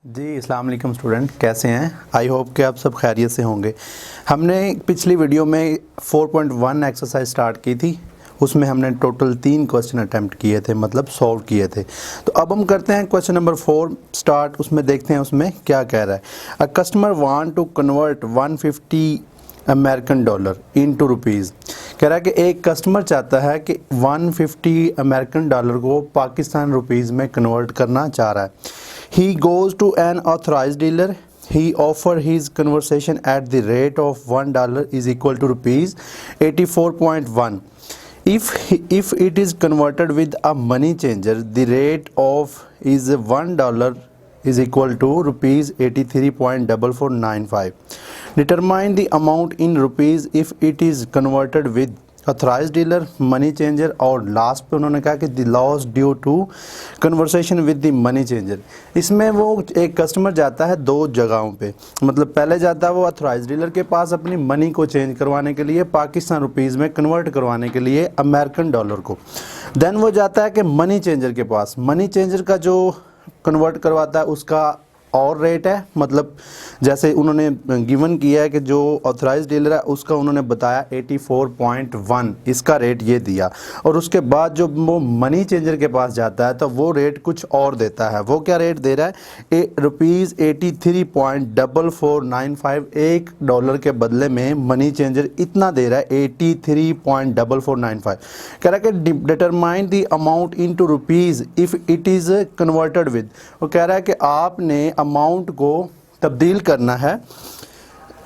जी अस्सलाम वालेकुम स्टूडेंट, कैसे हैं? आई होप कि आप सब खैरियत से होंगे। हमने पिछली वीडियो में 4.1 एक्सरसाइज स्टार्ट की थी। उसमें हमने टोटल 3 क्वेश्चन अटैम्प्ट किए थे, मतलब सॉल्व किए थे। तो अब हम करते हैं क्वेश्चन नंबर 4 स्टार्ट। उसमें देखते हैं उसमें क्या कह रहा है। A customer want to convert 150 American dollar into rupees. कह रहा है कि एक कस्टमर चाहता है कि 150 अमेरिकन डॉलर को पाकिस्तान रुपीज़ में कन्वर्ट करना चाह रहा है। He goes to an authorized dealer. He offer his conversation at the rate of $1 is equal to rupees 84.1. If it is converted with a money changer, the rate of is $1 is equal to rupees 83.4495. Determine the amount in rupees if it is converted with authorise dealer, money changer और last पे उन्होंने कहा कि the loss due to conversation with the money changer. इसमें वो एक customer जाता है दो जगहों पे, मतलब पहले जाता है वो ऑथराइज डीलर के पास अपनी मनी को चेंज करवाने के लिए, पाकिस्तान रुपीज़ में कन्वर्ट करवाने के लिए अमेरिकन डॉलर को। देन वो जाता है कि मनी चेंजर के पास। मनी चेंजर का जो कन्वर्ट करवाता है उसका और रेट है, मतलब जैसे उन्होंने गिवन किया है कि जो ऑथराइज डीलर है उसका उन्होंने बताया 84.1, इसका रेट ये दिया। और उसके बाद जो वो मनी चेंजर के पास जाता है तो वो रेट कुछ और देता है। वो क्या रेट दे रहा है? रुपीज़ 83.4495। $1 के बदले में मनी चेंजर इतना दे रहा है, 83.4495। कह रहा है कि determine the amount into rupees if it is converted with. वो कह रहा है कि आपने अमाउंट को तब्दील करना है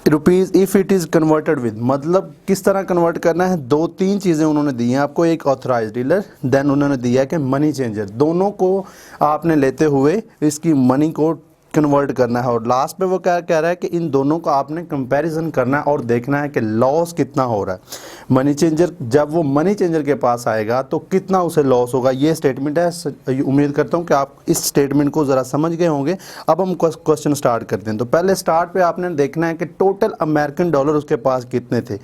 rupees if it is converted with, मतलब किस तरह कन्वर्ट करना है। 2-3 चीज़ें उन्होंने दी हैं आपको, एक ऑथराइज डीलर, देन उन्होंने दिया कि मनी चेंजर। दोनों को आपने लेते हुए इसकी मनी को कन्वर्ट करना है। और लास्ट पे वो क्या कह रहा है कि इन दोनों का आपने कंपैरिजन करना है और देखना है कि लॉस कितना हो रहा है। मनी चेंजर जब वो मनी चेंजर के पास आएगा तो कितना उसे लॉस होगा, ये स्टेटमेंट है। उम्मीद करता हूँ कि आप इस स्टेटमेंट को ज़रा समझ गए होंगे। अब हम क्वेश्चन स्टार्ट करते हैं। तो पहले स्टार्ट पे आपने देखना है कि टोटल अमेरिकन डॉलर उसके पास कितने थे,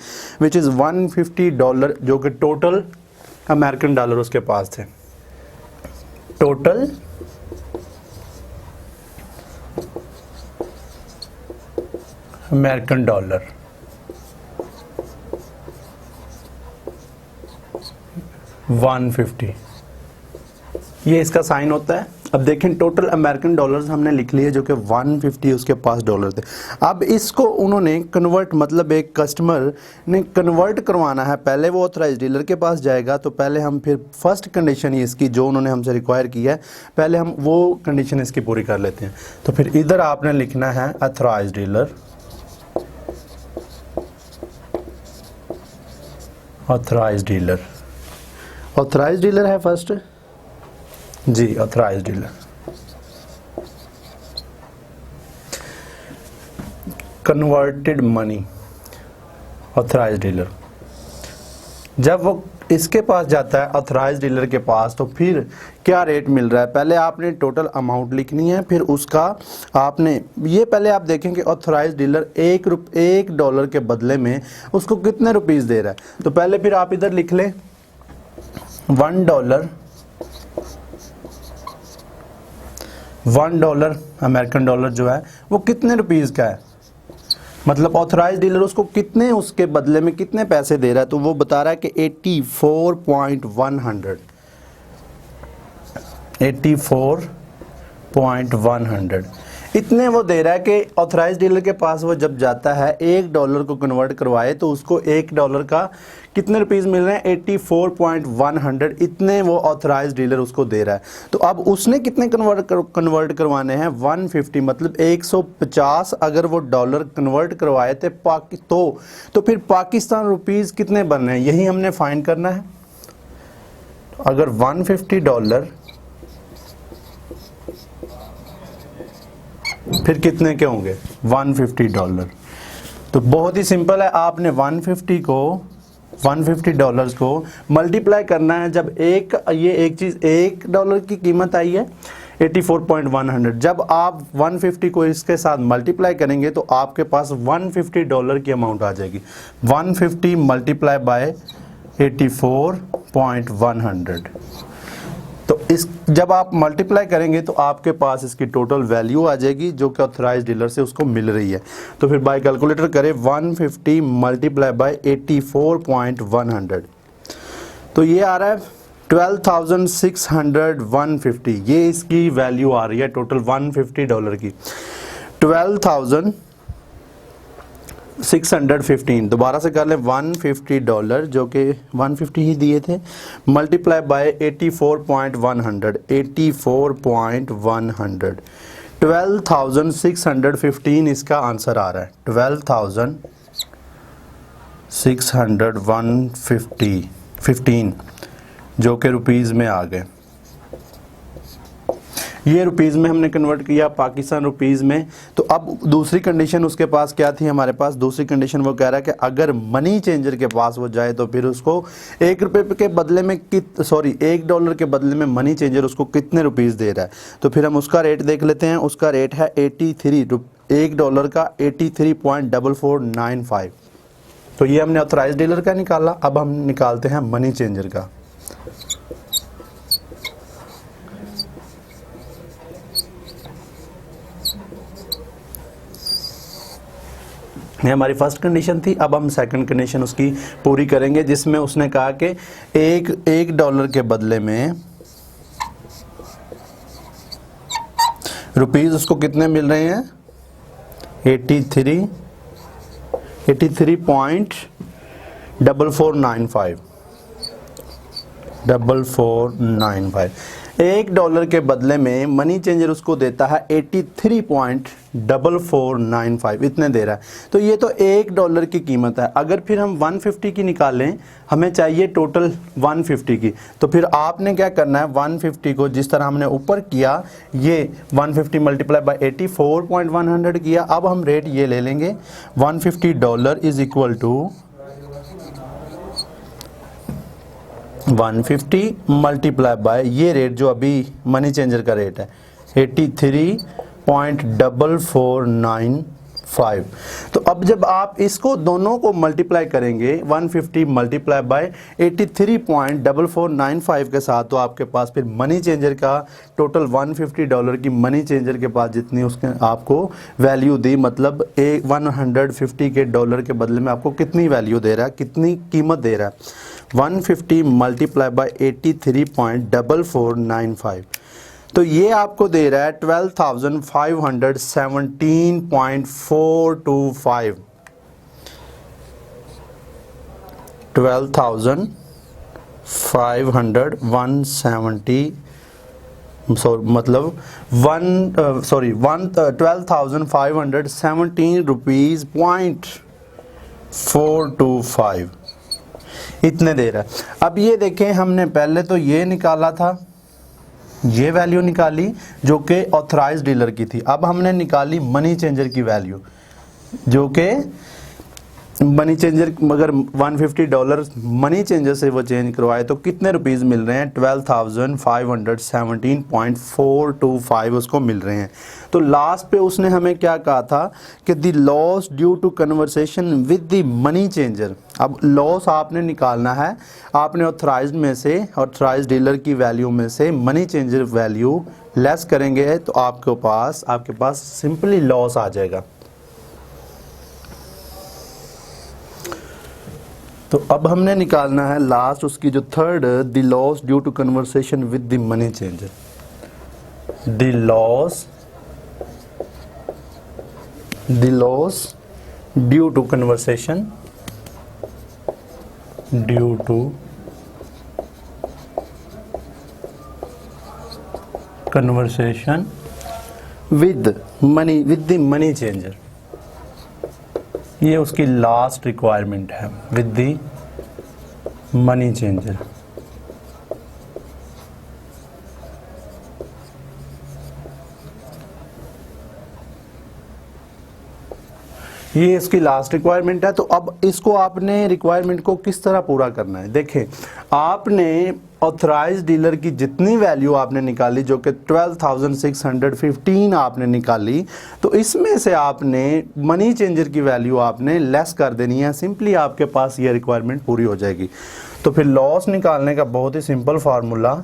विच इज़ $150, जो कि टोटल अमेरिकन डॉलर उसके पास थे। टोटल अमेरिकन डॉलर 150, ये इसका साइन होता है। अब देखें टोटल अमेरिकन डॉलर्स हमने लिख लिए जो कि 150 उसके पास डॉलर थे। अब इसको उन्होंने कन्वर्ट, मतलब एक कस्टमर ने कन्वर्ट करवाना है। पहले वो ऑथराइज डीलर के पास जाएगा, तो पहले हम फिर फर्स्ट कंडीशन ही इसकी जो उन्होंने हमसे रिक्वायर किया है, पहले हम वो कंडीशन इसकी पूरी कर लेते हैं। तो फिर इधर आपने लिखना है authorise dealer, authorise dealer, authorise dealer है फर्स्ट जी, authorise dealer. Converted money, authorise dealer. जब वो इसके पास जाता है ऑथराइज डीलर के पास, तो फिर क्या रेट मिल रहा है। पहले आपने टोटल अमाउंट लिखनी है, फिर उसका आपने ये पहले आप देखें कि ऑथराइज डीलर $1 के बदले में उसको कितने रुपीज़ दे रहा है। तो पहले फिर आप इधर लिख लें $1 अमेरिकन डॉलर जो है वो कितने रुपीज़ का है, मतलब ऑथराइज डीलर उसको कितने, उसके बदले में कितने पैसे दे रहा है। तो वो बता रहा है कि 84.100 इतने वो दे रहा है कि ऑथराइज डीलर के पास वो जब जाता है $1 को कन्वर्ट करवाए तो उसको $1 का कितने रुपीज़ मिल रहे हैं, 84.100। इतने वो ऑथराइज डीलर उसको दे रहा है। तो अब उसने कितने कन्वर्ट करवाने हैं, 150, मतलब 150 अगर वो डॉलर कन्वर्ट करवाए थे तो फिर पाकिस्तान रुपीज़ कितने बन रहे हैं, यही हमने फाइंड करना है। अगर $150 फिर कितने के होंगे, $150। तो बहुत ही सिंपल है, आपने 150 डॉलर्स को मल्टीप्लाई करना है। जब ये एक चीज़ $1 की कीमत आई है 84.100, जब आप 150 को इसके साथ मल्टीप्लाई करेंगे तो आपके पास $150 की अमाउंट आ जाएगी। 150 मल्टीप्लाई बाय 84.100, तो इस जब आप मल्टीप्लाई करेंगे तो आपके पास इसकी टोटल वैल्यू आ जाएगी जो कि ऑथराइज डीलर से उसको मिल रही है। तो फिर बाय कैलकुलेटर करें 150 मल्टीप्लाई बाय 84.100, तो ये आ रहा है 12,600 ये इसकी वैल्यू आ रही है टोटल $150 की। 12,615 दोबारा से कर लें, $150 जो कि 150 ही दिए थे, मल्टीप्लाई बाय 84.100 12,615 इसका आंसर आ रहा है। 12,615 जो कि रुपीज़ में आ गए। ये रुपीज़ में हमने कन्वर्ट किया पाकिस्तान रुपीज़ में। तो अब दूसरी कंडीशन उसके पास क्या थी, हमारे पास दूसरी कंडीशन वो कह रहा है कि अगर मनी चेंजर के पास वो जाए तो फिर उसको $1 के बदले में $1 के बदले में मनी चेंजर उसको कितने रुपीज़ दे रहा है। तो फिर हम उसका रेट देख लेते हैं। उसका रेट है $1 का 83.4495। तो ये हमने ऑथराइज डीलर का निकाला। अब हम निकालते हैं मनी चेंजर का। ये हमारी फर्स्ट कंडीशन थी। अब हम सेकंड कंडीशन उसकी पूरी करेंगे जिसमें उसने कहा कि $1 के बदले में रुपीज़ उसको कितने मिल रहे हैं, 83.4495। $1 के बदले में मनी चेंजर उसको देता है 83.4495, इतने दे रहा है। तो ये तो $1 की कीमत है। अगर फिर हम 150 की निकालें, हमें चाहिए टोटल 150 की। तो फिर आपने क्या करना है, 150 को जिस तरह हमने ऊपर किया, ये 150 मल्टीप्लाई बाय 84.100 किया। अब हम रेट ये ले लेंगे, $150 is equal to 150 multiply by ये रेट जो अभी मनी चेंजर का रेट है 83.4495। तो अब जब आप इसको दोनों को मल्टीप्लाई करेंगे 150 मल्टीप्लाई बाय 83.4495 के साथ, तो आपके पास फिर मनी चेंजर का टोटल $150 की मनी चेंजर के पास जितनी उसने आपको वैल्यू दी, मतलब 150 के डॉलर के बदले में आपको कितनी वैल्यू दे रहा है, कितनी कीमत दे रहा है। 150 मल्टीप्लाई बाय 83.4495, तो ये आपको दे रहा है 12,517.425। 12,517 मतलब 12,517 रुपीज़ .425 इतने दे रहा है। अब ये देखें, हमने पहले तो ये निकाला था, ये वैल्यू निकाली जो कि ऑथराइज डीलर की थी। अब हमने निकाली मनी चेंजर की वैल्यू जो कि मनी चेंजर, मगर $150 मनी चेंजर से वो चेंज करवाए तो कितने रुपीज़ मिल रहे हैं, 12,517.425 उसको मिल रहे हैं। तो लास्ट पे उसने हमें क्या कहा था कि the loss due to conversation with the money changer. अब लॉस आपने निकालना है, आपने ऑथराइज्ड में से, ऑथराइज्ड डीलर की वैल्यू में से मनी चेंजर वैल्यू लेस करेंगे तो आपके पास सिंपली लॉस आ जाएगा। तो अब हमने निकालना है लास्ट उसकी जो third, the loss due to conversation with the money changer. The loss due to conversation with the money changer, ये उसकी लास्ट रिक्वायरमेंट है, विद द मनी चेंजर। ये इसकी लास्ट रिक्वायरमेंट है। तो अब इसको आपने रिक्वायरमेंट को किस तरह पूरा करना है, देखें, आपने ऑथराइज डीलर की जितनी वैल्यू आपने निकाली जो कि 12,615 आपने निकाली, तो इसमें से आपने मनी चेंजर की वैल्यू आपने लेस कर देनी है। सिंपली आपके पास ये रिक्वायरमेंट पूरी हो जाएगी। तो फिर लॉस निकालने का बहुत ही simple formula,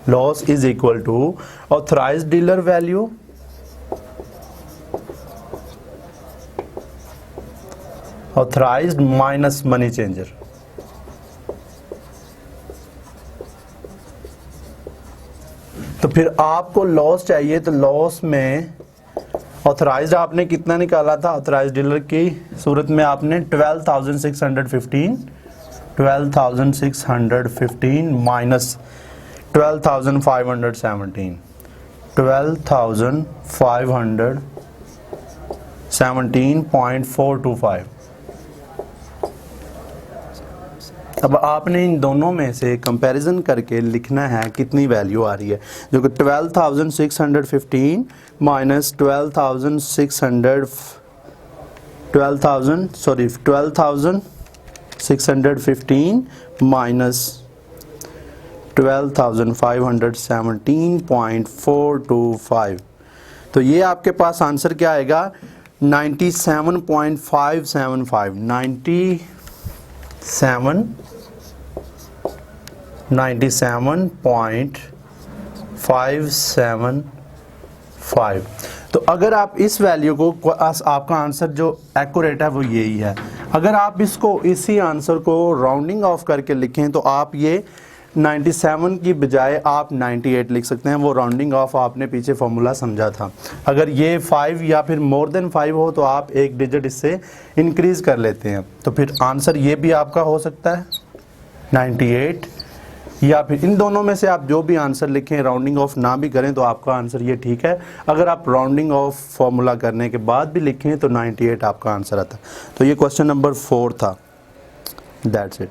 loss is equal to authorised dealer value authorised minus money changer. तो फिर आपको लॉस चाहिए, तो लॉस में ऑथराइज्ड आपने कितना निकाला था, ऑथराइज्ड डीलर की सूरत में आपने 12,615 माइनस 12,517.425। अब आपने इन दोनों में से कंपैरिजन करके लिखना है कितनी वैल्यू आ रही है, जो कि 12,615 माइनस 12,615 माइनस 12,517.425। तो ये आपके पास आंसर क्या आएगा, 97.575 97.575। तो अगर आप इस वैल्यू को, आपका आंसर जो एक्यूरेट है वो यही है। अगर आप इसको, इसी आंसर को राउंडिंग ऑफ करके लिखें तो आप ये 97 की बजाय आप 98 लिख सकते हैं। वो राउंडिंग ऑफ आपने पीछे फॉर्मूला समझा था। अगर ये 5 या फिर मोर देन 5 हो तो आप एक डिजिट इससे इंक्रीज कर लेते हैं, तो फिर आंसर ये भी आपका हो सकता है 98, या फिर इन दोनों में से आप जो भी आंसर लिखें, राउंडिंग ऑफ ना भी करें तो आपका आंसर ये ठीक है। अगर आप राउंडिंग ऑफ फॉर्मूला करने के बाद भी लिखें तो 98 आपका आंसर आता। तो ये क्वेश्चन नंबर 4 था। That's it.